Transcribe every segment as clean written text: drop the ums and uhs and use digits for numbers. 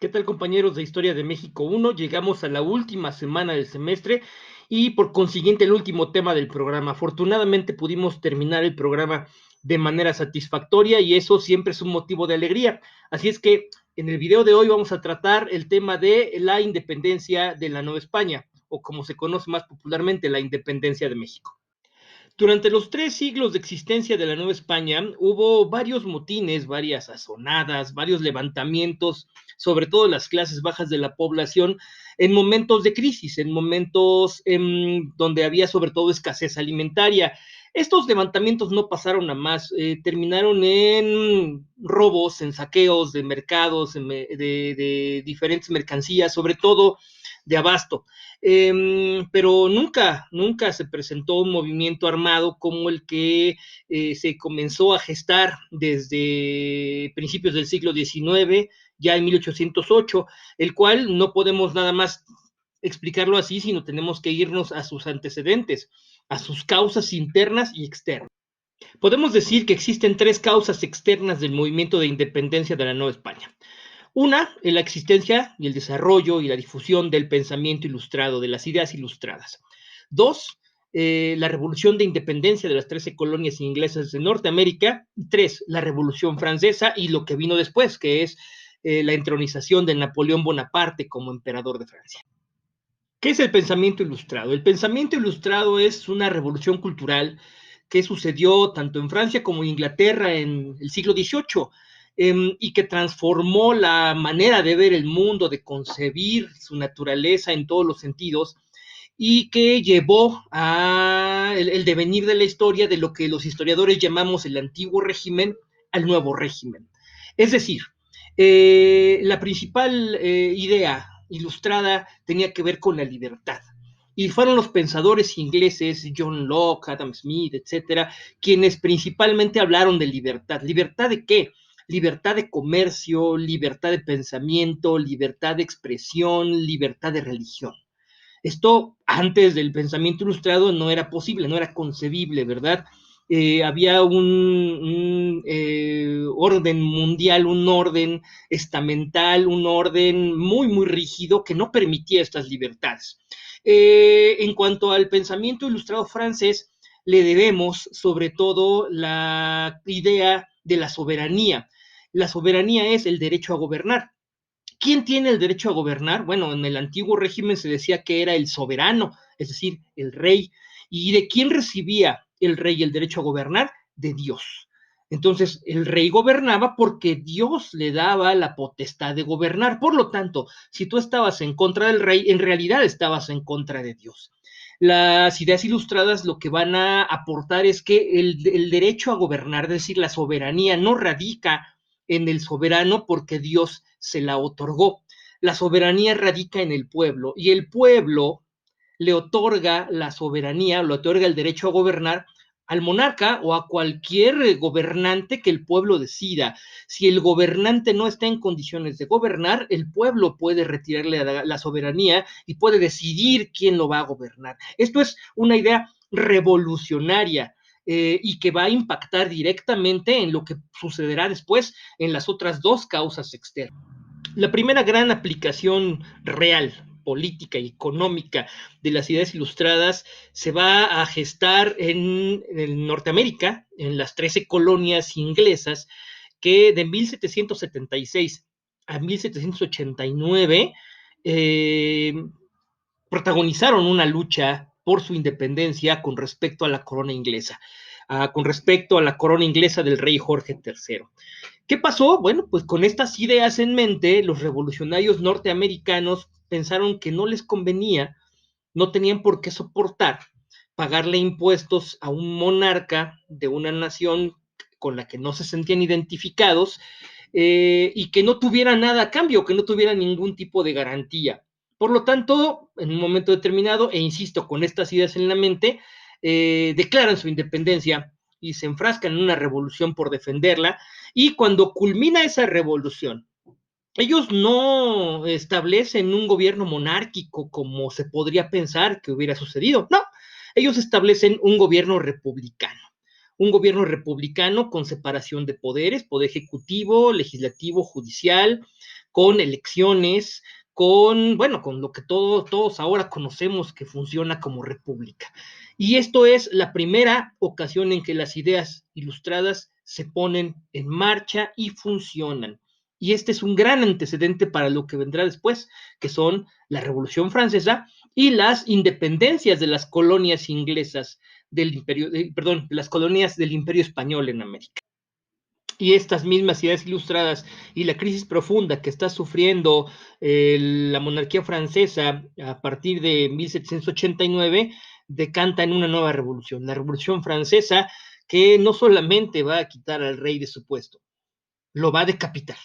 ¿Qué tal, compañeros de Historia de México 1? Llegamos a la última semana del semestre y por consiguiente el último tema del programa. Afortunadamente pudimos terminar el programa de manera satisfactoria y eso siempre es un motivo de alegría. Así es que en el video de hoy vamos a tratar el tema de la independencia de la Nueva España, o como se conoce más popularmente, la independencia de México. Durante los 3 siglos de existencia de la Nueva España hubo varios motines, varias azonadas, varios levantamientos, sobre todo en las clases bajas de la población, en momentos de crisis, en momentos donde había sobre todo escasez alimentaria. Estos levantamientos no pasaron a más, terminaron en robos, en saqueos de mercados, de diferentes mercancías, sobre todo de abasto. Pero nunca se presentó un movimiento armado como el que se comenzó a gestar desde principios del siglo XIX, ya en 1808, el cual no podemos nada más explicarlo así, sino tenemos que irnos a sus antecedentes, a sus causas internas y externas. Podemos decir que existen 3 causas externas del movimiento de independencia de la Nueva España. Una, en la existencia y el desarrollo y la difusión del pensamiento ilustrado, de las ideas ilustradas. Dos, la revolución de independencia de las 13 colonias inglesas de Norteamérica. Y tres, la revolución francesa y lo que vino después, que es la entronización de Napoleón Bonaparte como emperador de Francia. ¿Qué es el pensamiento ilustrado? El pensamiento ilustrado es una revolución cultural que sucedió tanto en Francia como en Inglaterra en el siglo XVIII, y que transformó la manera de ver el mundo, de concebir su naturaleza en todos los sentidos, y que llevó a el devenir de la historia de lo que los historiadores llamamos el antiguo régimen al nuevo régimen. Es decir, la principal idea ilustrada tenía que ver con la libertad. Y fueron los pensadores ingleses, John Locke, Adam Smith, etcétera, quienes principalmente hablaron de libertad. ¿Libertad de qué? Libertad de comercio, libertad de pensamiento, libertad de expresión, libertad de religión. Esto antes del pensamiento ilustrado no era posible, no era concebible, ¿verdad? Había un orden mundial, un orden estamental, un orden muy rígido que no permitía estas libertades. En cuanto al pensamiento ilustrado francés, le debemos sobre todo la idea de la soberanía. La soberanía es el derecho a gobernar. ¿Quién tiene el derecho a gobernar? Bueno, en el antiguo régimen se decía que era el soberano, es decir, el rey. ¿Y de quién recibía el rey el derecho a gobernar? De Dios. Entonces, el rey gobernaba porque Dios le daba la potestad de gobernar. Por lo tanto, si tú estabas en contra del rey, en realidad estabas en contra de Dios. Las ideas ilustradas lo que van a aportar es que el derecho a gobernar, es decir, la soberanía, no radica en el soberano porque Dios se la otorgó. La soberanía radica en el pueblo y el pueblo le otorga la soberanía, le otorga el derecho a gobernar al monarca o a cualquier gobernante que el pueblo decida. Si el gobernante no está en condiciones de gobernar, el pueblo puede retirarle la soberanía y puede decidir quién lo va a gobernar. Esto es una idea revolucionaria, y que va a impactar directamente en lo que sucederá después en las otras 2 causas externas. La primera gran aplicación real, política y económica de las ideas ilustradas se va a gestar en Norteamérica, en las 13 colonias inglesas, que de 1776 a 1789 eh, protagonizaron una lucha por su independencia con respecto a la corona inglesa, con respecto a la corona inglesa del rey Jorge III. ¿Qué pasó? Bueno, pues con estas ideas en mente, los revolucionarios norteamericanos pensaron que no les convenía, no tenían por qué soportar pagarle impuestos a un monarca de una nación con la que no se sentían identificados, y que no tuviera nada a cambio, que no tuviera ningún tipo de garantía. Por lo tanto, en un momento determinado, e insisto, con estas ideas en la mente, declaran su independencia y se enfrascan en una revolución por defenderla, y cuando culmina esa revolución, ellos no establecen un gobierno monárquico como se podría pensar que hubiera sucedido, no, ellos establecen un gobierno republicano con separación de poderes, poder ejecutivo, legislativo, judicial, con elecciones, con lo que todos ahora conocemos que funciona como república. Y esto es la primera ocasión en que las ideas ilustradas se ponen en marcha y funcionan. Y este es un gran antecedente para lo que vendrá después, que son la Revolución Francesa y las independencias de las colonias inglesas del imperio, perdón, de las colonias del Imperio Español en América. Y estas mismas ideas ilustradas y la crisis profunda que está sufriendo la monarquía francesa a partir de 1789 decanta en una nueva revolución, la Revolución Francesa, que no solamente va a quitar al rey de su puesto, lo va a decapitar,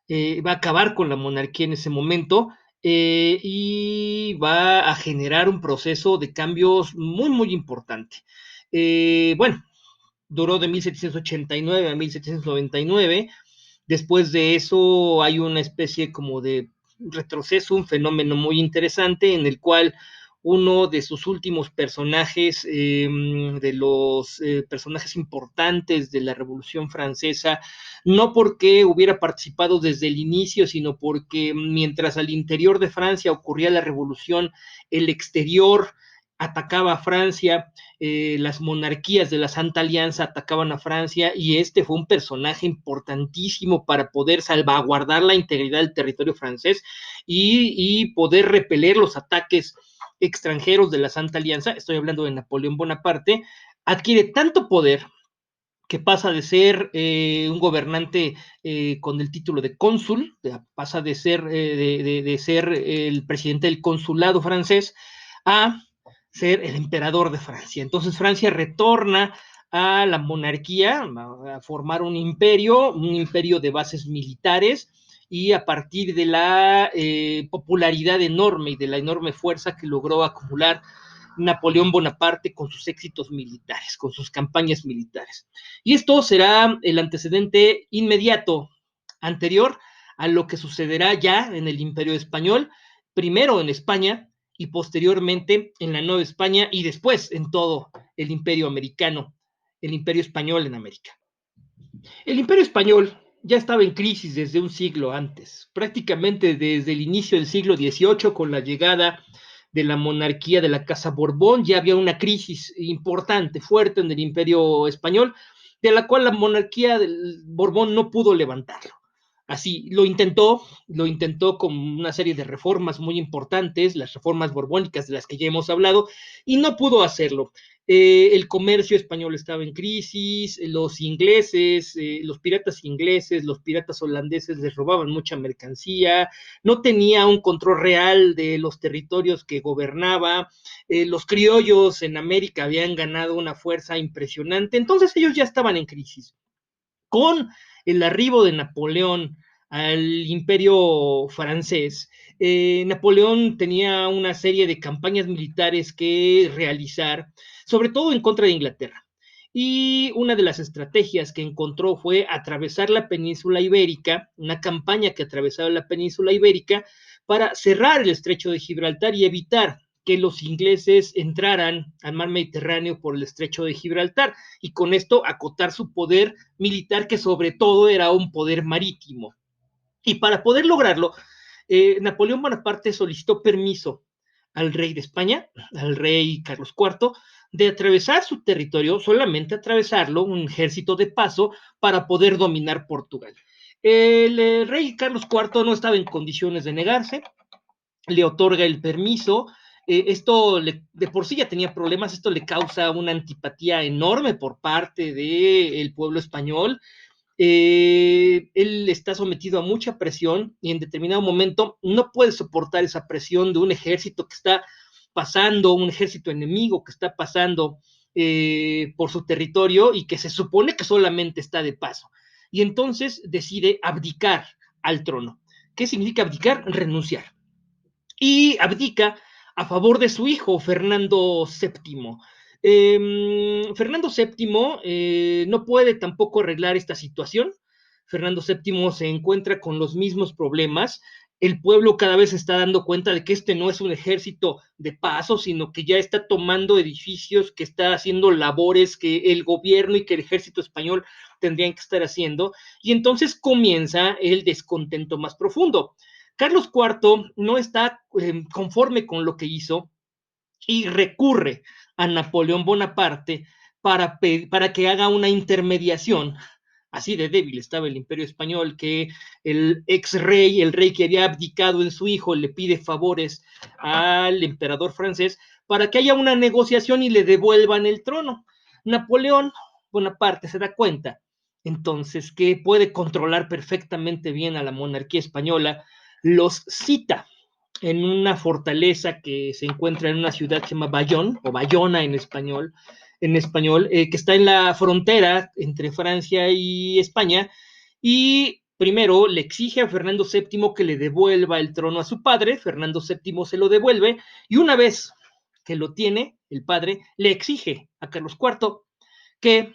va a acabar con la monarquía en ese momento, y va a generar un proceso de cambios muy, muy importante. Bueno, duró de 1789 a 1799. Después de eso hay una especie como de retroceso, un fenómeno muy interesante en el cual uno de sus últimos personajes, de los personajes importantes de la Revolución Francesa, no porque hubiera participado desde el inicio, sino porque mientras al interior de Francia ocurría la revolución, el exterior atacaba a Francia, las monarquías de la Santa Alianza atacaban a Francia y este fue un personaje importantísimo para poder salvaguardar la integridad del territorio francés y poder repeler los ataques extranjeros de la Santa Alianza. Estoy hablando de Napoleón Bonaparte. Adquiere tanto poder que pasa de ser un gobernante con el título de cónsul, pasa de ser, de ser el presidente del consulado francés a ser el emperador de Francia. Entonces Francia retorna a la monarquía, a formar un imperio de bases militares, y a partir de la popularidad enorme y de la enorme fuerza que logró acumular Napoleón Bonaparte con sus éxitos militares, con sus campañas militares. Y esto será el antecedente inmediato, anterior a lo que sucederá ya en el Imperio Español, primero en España y posteriormente en la Nueva España y después en todo el Imperio Americano, el Imperio Español en América. El Imperio Español ya estaba en crisis desde un siglo antes, prácticamente desde el inicio del siglo XVIII, con la llegada de la monarquía de la Casa Borbón, ya había una crisis importante, fuerte en el Imperio Español, de la cual la monarquía del Borbón no pudo levantarlo. Así lo intentó con una serie de reformas muy importantes, las reformas borbónicas de las que ya hemos hablado, y no pudo hacerlo. El comercio español estaba en crisis, los ingleses, los piratas ingleses, los piratas holandeses les robaban mucha mercancía, no tenía un control real de los territorios que gobernaba, los criollos en América habían ganado una fuerza impresionante, entonces ellos ya estaban en crisis. Con el arribo de Napoleón al imperio francés, Napoleón tenía una serie de campañas militares que realizar, sobre todo en contra de Inglaterra. Y una de las estrategias que encontró fue atravesar la península ibérica, una campaña que atravesaba la península ibérica para cerrar el estrecho de Gibraltar y evitar que los ingleses entraran al mar Mediterráneo por el estrecho de Gibraltar y con esto acotar su poder militar, que sobre todo era un poder marítimo. Y para poder lograrlo, Napoleón Bonaparte solicitó permiso al rey de España, al rey Carlos IV, de atravesar su territorio, solamente atravesarlo, un ejército de paso, para poder dominar Portugal. El rey Carlos IV no estaba en condiciones de negarse, le otorga el permiso. Esto de por sí ya tenía problemas, esto le causa una antipatía enorme por parte del pueblo español. Él está sometido a mucha presión y en determinado momento no puede soportar esa presión de un ejército que está pasando, un ejército enemigo que está pasando por su territorio y que se supone que solamente está de paso. Y entonces decide abdicar al trono. ¿Qué significa abdicar? Renunciar. Y abdica a favor de su hijo, Fernando VII. Fernando VII no puede tampoco arreglar esta situación. Fernando VII se encuentra con los mismos problemas. el pueblo cada vez se está dando cuenta de que este no es un ejército de paso, sino que ya está tomando edificios, que está haciendo labores que el gobierno y que el ejército español tendrían que estar haciendo, y entonces comienza el descontento más profundo. Carlos IV no está conforme con lo que hizo y recurre a Napoleón Bonaparte para que haga una intermediación. Así de débil estaba el imperio español que el ex rey, el rey que había abdicado en su hijo, le pide favores al emperador francés para que haya una negociación y le devuelvan el trono. Napoleón Bonaparte se da cuenta entonces que puede controlar perfectamente bien a la monarquía española, los cita en una fortaleza que se encuentra en una ciudad que se llama Bayonne, o Bayona en español que está en la frontera entre Francia y España, y primero le exige a Fernando VII que le devuelva el trono a su padre, Fernando VII se lo devuelve, y una vez que lo tiene, el padre le exige a Carlos IV que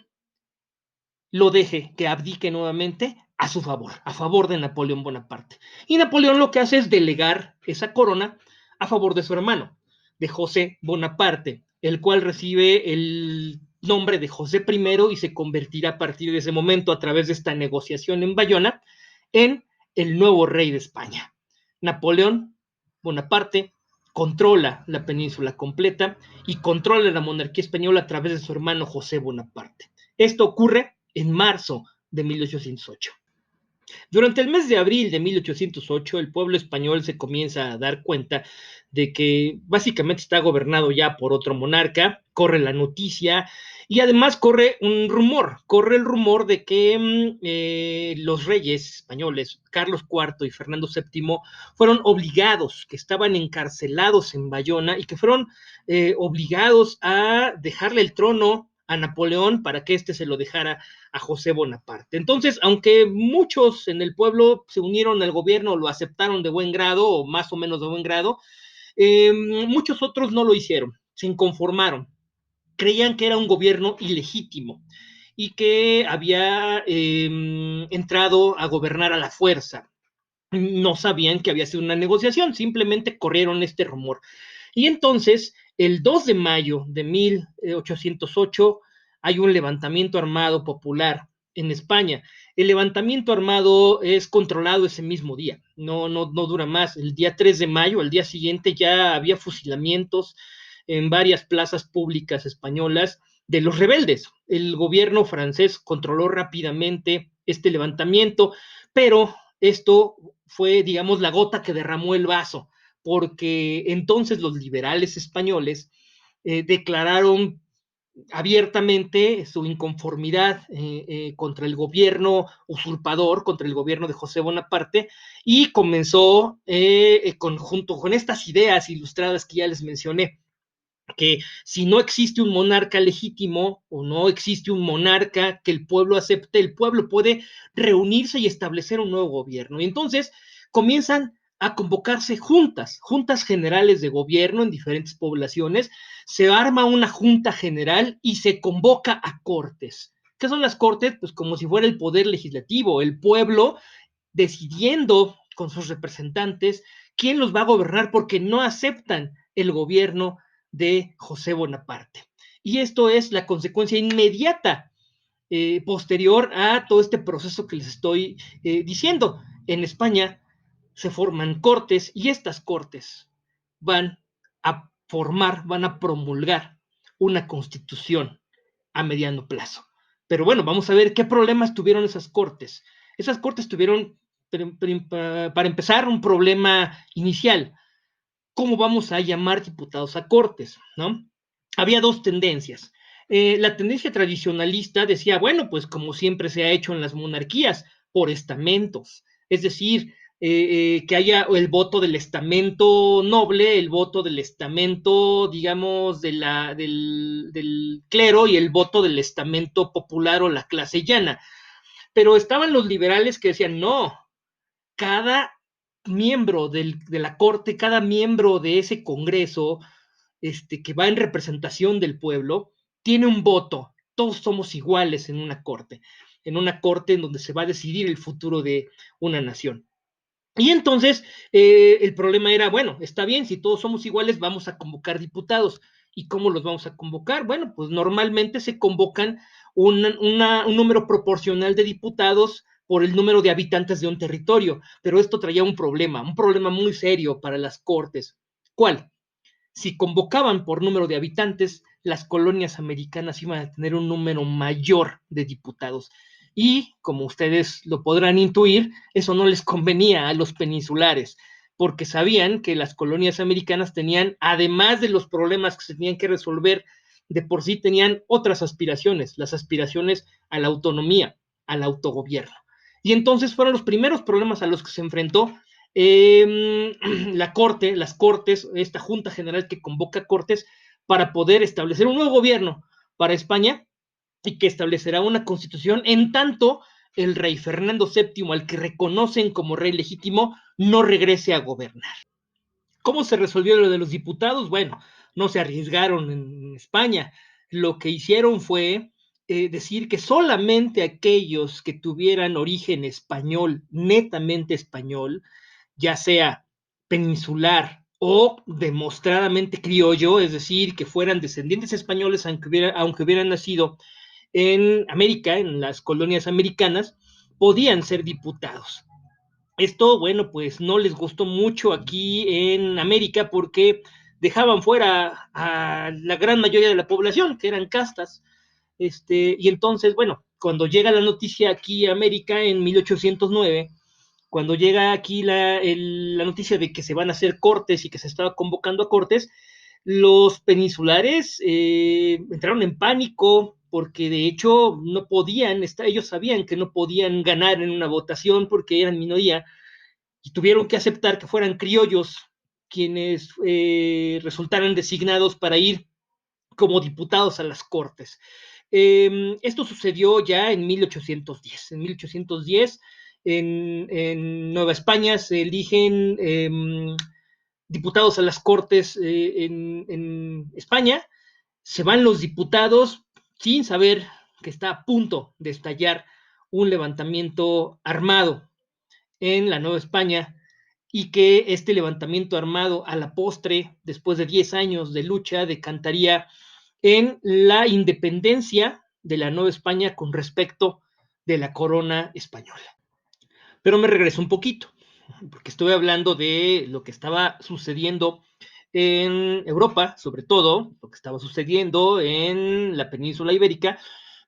lo deje, que abdique nuevamente a favor de Napoleón Bonaparte. Y Napoleón lo que hace es delegar esa corona a favor de su hermano, de José Bonaparte, el cual recibe el nombre de José I y se convertirá a partir de ese momento, a través de esta negociación en Bayona, en el nuevo rey de España. Napoleón Bonaparte controla la península completa y controla la monarquía española a través de su hermano José Bonaparte. Esto ocurre en marzo de 1808. Durante el mes de abril de 1808, el pueblo español se comienza a dar cuenta de que básicamente está gobernado ya por otro monarca, corre la noticia y además corre el rumor de que los reyes españoles, Carlos IV y Fernando VII, fueron obligados, que estaban encarcelados en Bayona y que fueron obligados a dejarle el trono a Napoleón para que éste se lo dejara a José Bonaparte. Entonces, aunque muchos en el pueblo se unieron al gobierno, lo aceptaron de buen grado o más o menos de buen grado, muchos otros no lo hicieron, se inconformaron, creían que era un gobierno ilegítimo y que había entrado a gobernar a la fuerza. No sabían que había sido una negociación, simplemente corrieron este rumor. Y entonces, el 2 de mayo de 1808, hay un levantamiento armado popular en España. El levantamiento armado es controlado ese mismo día, no dura más. El día 3 de mayo, al día siguiente, ya había fusilamientos en varias plazas públicas españolas de los rebeldes. El gobierno francés controló rápidamente este levantamiento, pero esto fue, digamos, la gota que derramó el vaso, porque entonces los liberales españoles declararon abiertamente su inconformidad contra el gobierno usurpador, contra el gobierno de José Bonaparte, y comenzó, junto con estas ideas ilustradas que ya les mencioné, que si no existe un monarca legítimo o no existe un monarca que el pueblo acepte, el pueblo puede reunirse y establecer un nuevo gobierno. Y entonces comienzan a convocarse juntas generales de gobierno en diferentes poblaciones, se arma una junta general y se convoca a cortes. ¿Qué son las cortes? Pues como si fuera el poder legislativo, el pueblo decidiendo con sus representantes quién los va a gobernar porque no aceptan el gobierno de José Bonaparte. Y esto es la consecuencia inmediata posterior a todo este proceso que les estoy diciendo. En España se forman cortes y estas cortes van van a promulgar una constitución a mediano plazo. Pero bueno, vamos a ver qué problemas tuvieron esas cortes. Esas cortes tuvieron, para empezar, un problema inicial. ¿Cómo vamos a llamar diputados a cortes? ¿No? Había dos tendencias. La tendencia tradicionalista decía, bueno, pues como siempre se ha hecho en las monarquías, por estamentos, es decir, que haya el voto del estamento noble, el voto del estamento, digamos, del clero y el voto del estamento popular o la clase llana. Pero estaban los liberales que decían, no, cada miembro de la corte, cada miembro de ese congreso que va en representación del pueblo, tiene un voto. Todos somos iguales en una corte en donde se va a decidir el futuro de una nación. Y entonces el problema era, bueno, está bien, si todos somos iguales, vamos a convocar diputados. ¿Y cómo los vamos a convocar? Bueno, pues normalmente se convocan un número proporcional de diputados por el número de habitantes de un territorio, pero esto traía un problema muy serio para las cortes. ¿Cuál? Si convocaban por número de habitantes, las colonias americanas iban a tener un número mayor de diputados. Y, como ustedes lo podrán intuir, eso no les convenía a los peninsulares, porque sabían que las colonias americanas tenían, además de los problemas que se tenían que resolver, de por sí tenían otras aspiraciones, las aspiraciones a la autonomía, al autogobierno. Y entonces fueron los primeros problemas a los que se enfrentó la corte, las cortes, esta Junta General que convoca cortes para poder establecer un nuevo gobierno para España y que establecerá una constitución en tanto el rey Fernando VII, al que reconocen como rey legítimo, no regrese a gobernar. ¿Cómo se resolvió lo de los diputados? Bueno, no se arriesgaron en España. Lo que hicieron fue decir que solamente aquellos que tuvieran origen español, netamente español, ya sea peninsular o demostradamente criollo, es decir, que fueran descendientes españoles aunque hubieran nacido en América, en las colonias americanas, podían ser diputados. Esto, bueno, pues no les gustó mucho aquí en América porque dejaban fuera a la gran mayoría de la población, que eran castas. Y entonces, bueno, cuando llega la noticia aquí a América en 1809, cuando llega aquí la noticia de que se van a hacer cortes y que se estaba convocando a cortes, los peninsulares entraron en pánico porque de hecho no podían, ellos sabían que no podían ganar en una votación porque eran minoría y tuvieron que aceptar que fueran criollos quienes resultaran designados para ir como diputados a las cortes. Esto sucedió ya en 1810. En 1810, en Nueva España se eligen diputados a las cortes en España. Se van los diputados sin saber que está a punto de estallar un levantamiento armado en la Nueva España y que este levantamiento armado a la postre, después de 10 años de lucha, decantaría en la independencia de la Nueva España con respecto de la corona española. Pero me regreso un poquito, porque estoy hablando de lo que estaba sucediendo en Europa, sobre todo, lo que estaba sucediendo en la península ibérica,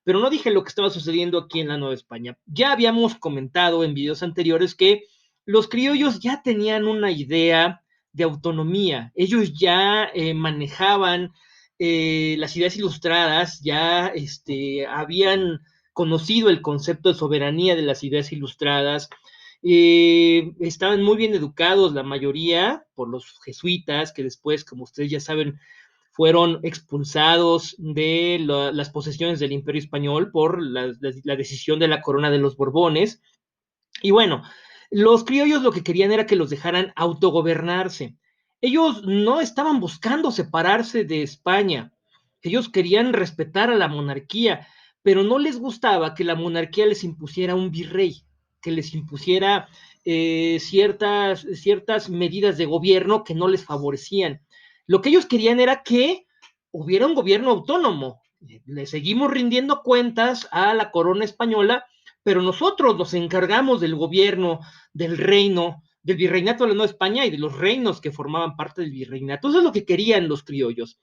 pero no dije lo que estaba sucediendo aquí en la Nueva España. Ya habíamos comentado en videos anteriores que los criollos ya tenían una idea de autonomía, ellos ya manejaban las ideas ilustradas, ya habían conocido el concepto de soberanía de las ideas ilustradas, estaban muy bien educados la mayoría por los jesuitas, que después, como ustedes ya saben, fueron expulsados de las posesiones del Imperio Español por la decisión de la corona de los Borbones. Y bueno, los criollos lo que querían era que los dejaran autogobernarse. Ellos no estaban buscando separarse de España. Ellos querían respetar a la monarquía, pero no les gustaba que la monarquía les impusiera un virrey, que les impusiera ciertas medidas de gobierno que no les favorecían. Lo que ellos querían era que hubiera un gobierno autónomo. Le seguimos rindiendo cuentas a la corona española, pero nosotros nos encargamos del gobierno, del reino, del virreinato de la Nueva España y de los reinos que formaban parte del virreinato. Eso es lo que querían los criollos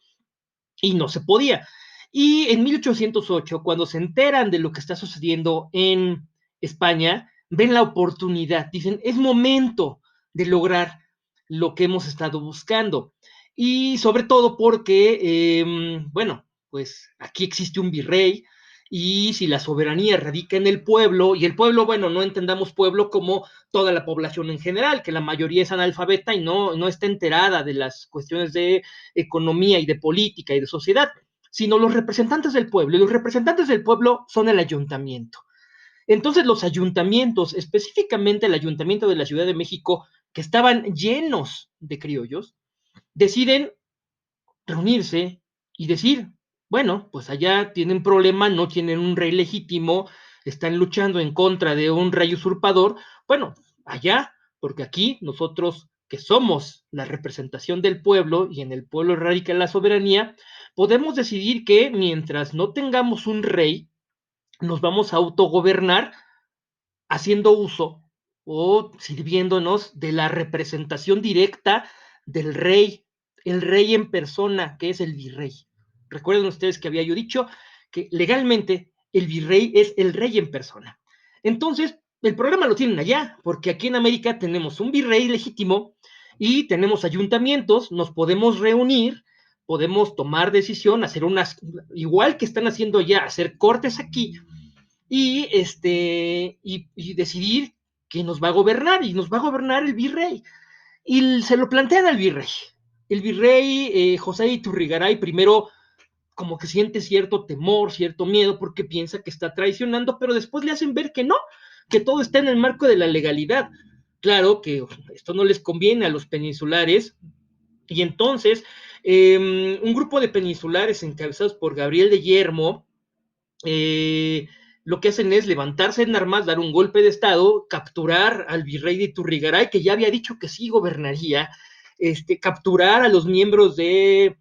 y no se podía. Y en 1808, cuando se enteran de lo que está sucediendo en España, ven la oportunidad, dicen, es momento de lograr lo que hemos estado buscando. Y sobre todo porque, bueno, pues aquí existe un virrey, y si la soberanía radica en el pueblo, y el pueblo, bueno, no entendamos pueblo como toda la población en general, que la mayoría es analfabeta y no está enterada de las cuestiones de economía y de política y de sociedad, sino los representantes del pueblo. Y los representantes del pueblo son el ayuntamiento. Entonces los ayuntamientos, específicamente el ayuntamiento de la Ciudad de México, que estaban llenos de criollos, deciden reunirse y decir, bueno, pues allá tienen problema, no tienen un rey legítimo, están luchando en contra de un rey usurpador, bueno, allá porque aquí nosotros, que somos la representación del pueblo y en el pueblo radica la soberanía, podemos decidir que mientras no tengamos un rey, nos vamos a autogobernar haciendo uso o sirviéndonos de la representación directa del rey, el rey en persona, que es el virrey. Recuerden ustedes que había yo dicho que legalmente el virrey es el rey en persona. Entonces, el problema lo tienen allá, porque aquí en América tenemos un virrey legítimo y tenemos ayuntamientos, nos podemos reunir, podemos tomar decisión, hacer unas, igual que están haciendo ya, hacer cortes aquí, y decidir que nos va a gobernar, y nos va a gobernar el virrey. Y se lo plantean al virrey. El virrey José Iturrigaray primero como que siente cierto temor, cierto miedo, porque piensa que está traicionando, pero después le hacen ver que no, que todo está en el marco de la legalidad. Claro que esto no les conviene a los peninsulares, y entonces un grupo de peninsulares encabezados por Gabriel de Yermo, eh, lo que hacen es levantarse en armas, dar un golpe de estado, capturar al virrey de Iturrigaray, que ya había dicho que sí gobernaría, capturar a los miembros del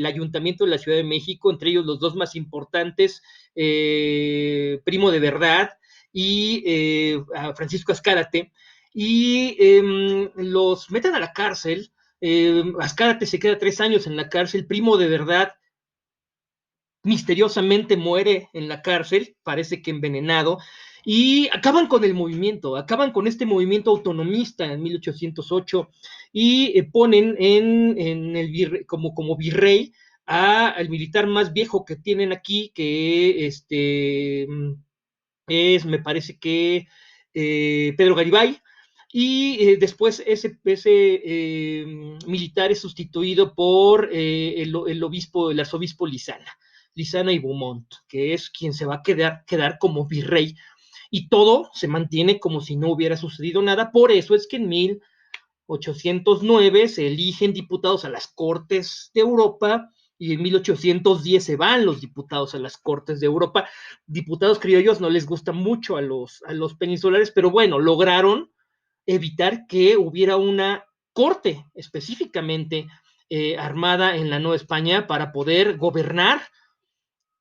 ayuntamiento de la Ciudad de México, entre ellos los dos más importantes, Primo de Verdad y a Francisco Azcárate, y los meten a la cárcel. Azcárate se queda 3 años en la cárcel, Primo de Verdad misteriosamente muere en la cárcel, parece que envenenado, y acaban con el movimiento, acaban con este movimiento autonomista en 1808 y ponen en el virrey, como virrey al militar más viejo que tienen aquí, que me parece que Pedro Garibay, y después ese militar es sustituido por el arzobispo Lizana y Beaumont, que es quien se va a quedar como virrey, y todo se mantiene como si no hubiera sucedido nada. Por eso es que en 1809 se eligen diputados a las Cortes de Europa, y en 1810 se van los diputados a las Cortes de Europa. Diputados criollos no les gusta mucho a los peninsulares, pero bueno, lograron evitar que hubiera una corte específicamente armada en la Nueva España para poder gobernar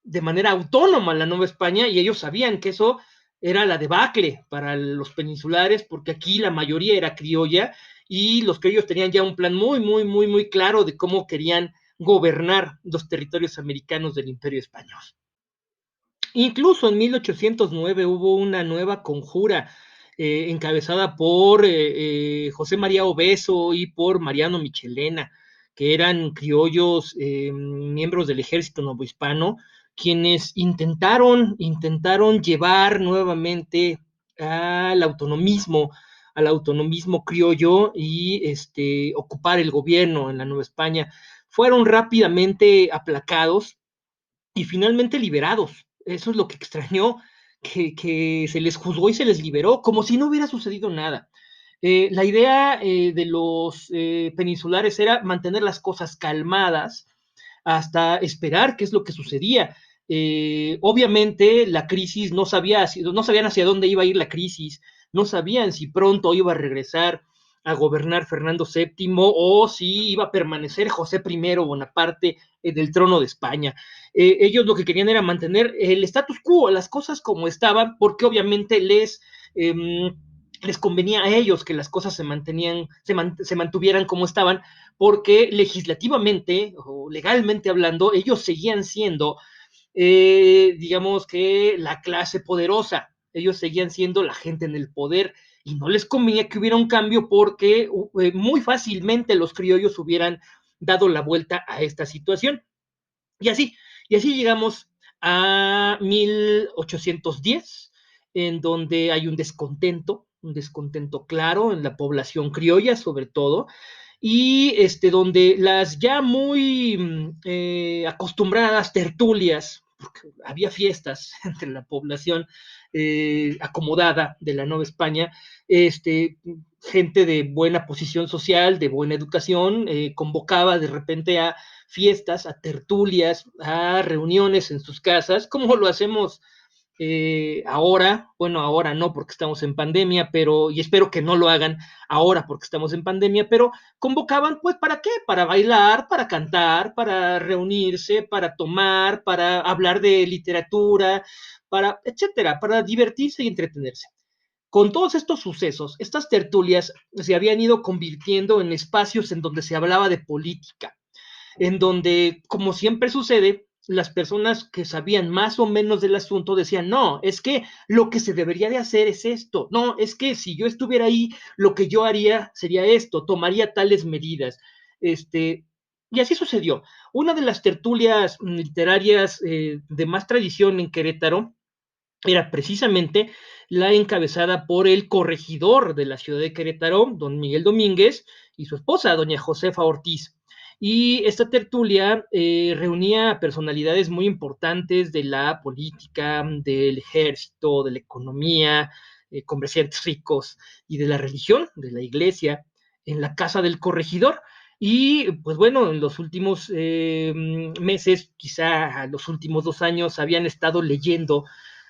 de manera autónoma la Nueva España, y ellos sabían que eso era la debacle para los peninsulares, porque aquí la mayoría era criolla, y los criollos tenían ya un plan muy, muy, muy, muy claro de cómo querían gobernar los territorios americanos del Imperio Español. Incluso en 1809 hubo una nueva conjura encabezada por José María Obeso y por Mariano Michelena, que eran criollos, miembros del ejército novohispano, quienes intentaron llevar nuevamente al autonomismo criollo, y ocupar el gobierno en la Nueva España. Fueron rápidamente aplacados y finalmente liberados. Eso es lo que extrañó, que se les juzgó y se les liberó, como si no hubiera sucedido nada. La idea de los peninsulares era mantener las cosas calmadas hasta esperar qué es lo que sucedía. Obviamente la crisis no sabían hacia dónde iba a ir la crisis, no sabían si pronto iba a regresar a gobernar Fernando VII o si iba a permanecer José I Bonaparte del trono de España. Ellos lo que querían era mantener el status quo, las cosas como estaban, porque obviamente les convenía a ellos que las cosas se mantuvieran como estaban, porque legislativamente o legalmente hablando, ellos seguían siendo, digamos que la clase poderosa, ellos seguían siendo la gente en el poder, y no les convenía que hubiera un cambio, porque muy fácilmente los criollos hubieran dado la vuelta a esta situación. Y así, y así llegamos a 1810, en donde hay un descontento claro en la población criolla, sobre todo, y donde las ya muy acostumbradas tertulias, porque había fiestas entre la población acomodada de la Nueva España, gente de buena posición social, de buena educación, convocaba de repente a fiestas, a tertulias, a reuniones en sus casas, como lo hacemos ahora, bueno, ahora no porque estamos en pandemia, pero, y espero que no lo hagan ahora porque estamos en pandemia, pero convocaban, pues, ¿para qué? Para bailar, para cantar, para reunirse, para tomar, para hablar de literatura, para, etcétera, para divertirse y entretenerse. Con todos estos sucesos, estas tertulias se habían ido convirtiendo en espacios en donde se hablaba de política, en donde, como siempre sucede, las personas que sabían más o menos del asunto decían, no, es que lo que se debería de hacer es esto, no, es que si yo estuviera ahí, lo que yo haría sería esto, tomaría tales medidas. Y así sucedió. Una de las tertulias literarias de más tradición en Querétaro era precisamente la encabezada por el corregidor de la ciudad de Querétaro, don Miguel Domínguez, y su esposa, doña Josefa Ortiz. Y esta tertulia reunía a personalidades muy importantes de la política, del ejército, de la economía, comerciantes ricos y de la religión, de la iglesia, en la casa del corregidor. Y pues bueno, en los últimos meses, quizá los últimos 2 años, habían estado leyendo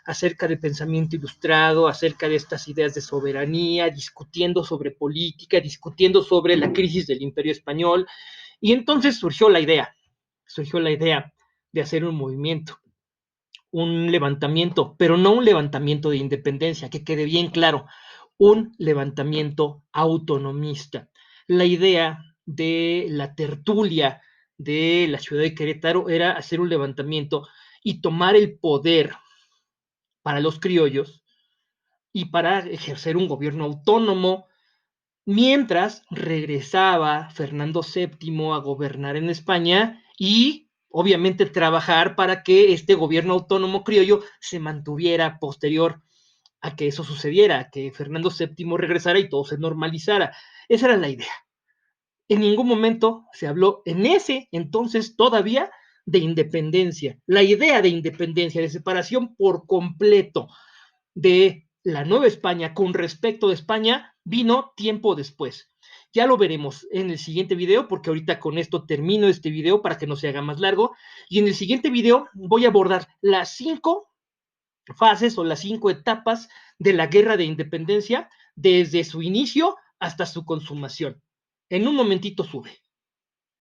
acerca del pensamiento ilustrado, acerca de estas ideas de soberanía, discutiendo sobre política, discutiendo sobre la crisis del Imperio Español, y entonces surgió la idea de hacer un movimiento, un levantamiento, pero no un levantamiento de independencia, que quede bien claro, un levantamiento autonomista. La idea de la tertulia de la ciudad de Querétaro era hacer un levantamiento y tomar el poder para los criollos y para ejercer un gobierno autónomo, mientras regresaba Fernando VII a gobernar en España y obviamente trabajar para que este gobierno autónomo criollo se mantuviera posterior a que eso sucediera, a que Fernando VII regresara y todo se normalizara. Esa era la idea. En ningún momento se habló en ese entonces todavía de independencia. La idea de independencia, de separación por completo de la Nueva España con respecto de España vino tiempo después. Ya lo veremos en el siguiente video, porque ahorita con esto termino este video para que no se haga más largo. Y en el siguiente video voy a abordar las 5 fases o las 5 etapas de la guerra de independencia desde su inicio hasta su consumación. En un momentito sube.